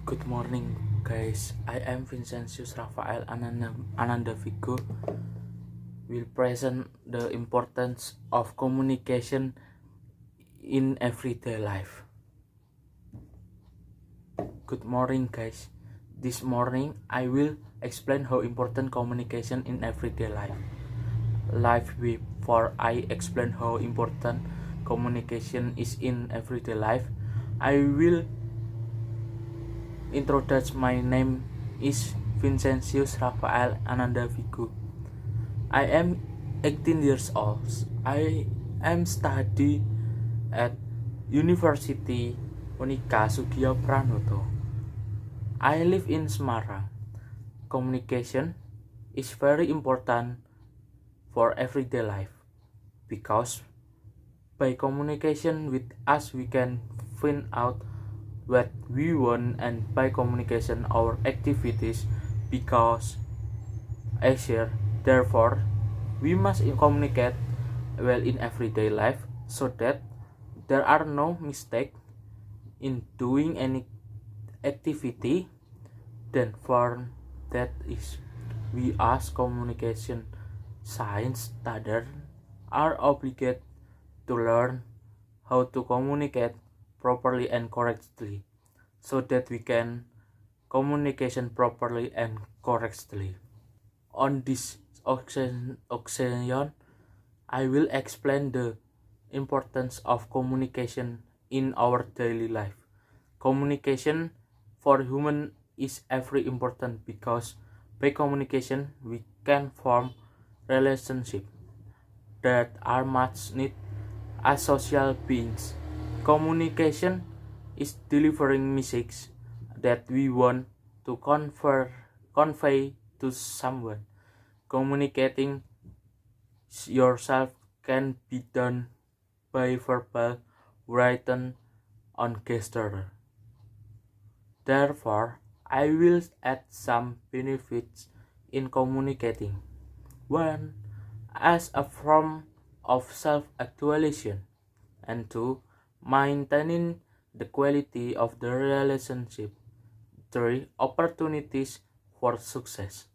Good morning, guys. I am Vincentius Rafael Ananda Vigo. Will present the importance of communication in everyday life. Good morning, guys. This morning, I will explain how important communication in everyday life. Before I explain how important communication is in everyday life, I will introduce. My name is Vincentius Rafael Ananda Vigo. I am 18 years old. I am study at University Unika Sugio Pranoto. I live in Semarang. Communication is very important for everyday life because by communication with us we can find out what we want, and by communication our activities because easier. Therefore, we must communicate well in everyday life so that there are no mistake in doing any activity. Then for that is we as communication science students are obligated to learn how to communicate properly and correctly so that we can communication properly and correctly. On this occasion, I will explain the importance of communication in our daily life. Communication for human is very important because by communication we can form relationship that are much needed as social beings. Communication is delivering messages that we want to convey to someone. Communicating yourself can be done by verbal, written, on gesture. Therefore, I will add some benefits in communicating. One, as a form of self-actualization, and two, maintaining the quality of the relationship. 3, opportunities for success.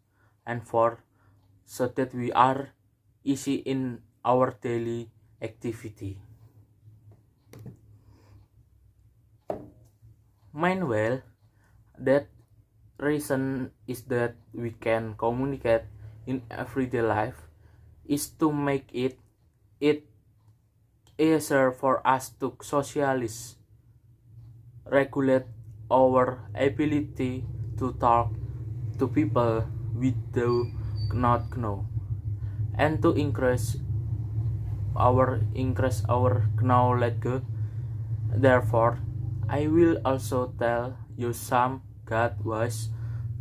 And 4, so that we are easy in our daily activity. Meanwhile, that reason is that we can communicate in everyday life is to make it easier for us to socialize, regulate our ability to talk to people we do not know, and to increase our knowledge. Therefore, I will also tell you some good ways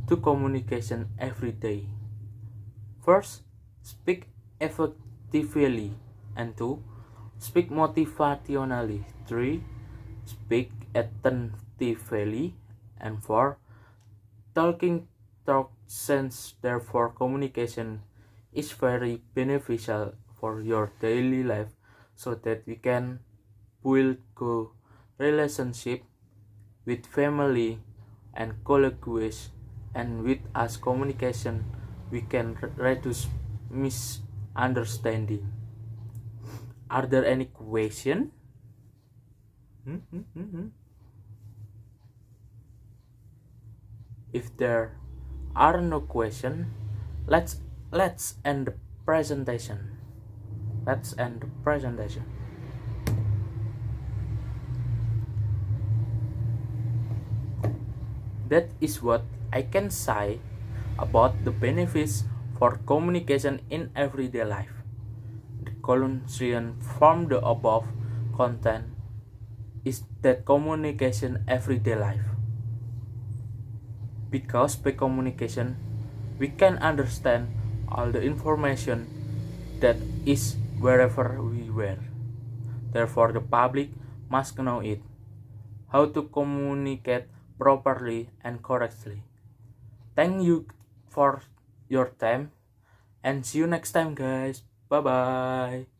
to communication every day. First, speak effectively, and 2, speak motivationally. 3, speak attentively, and 4, talking sense. Therefore, communication is very beneficial for your daily life so that we can build good relationship with family and colleagues, and with us communication we can reduce misunderstanding. Are there any question? If there are no question, let's end the presentation. Let's end the presentation. That is what I can say about the benefits for communication in everyday life. The conclusion from the above content is that communication everyday life. Because by communication, we can understand all the information that is wherever we were. Therefore, the public must know it, how to communicate properly and correctly. Thank you for your time and see you next time, guys. Bye bye.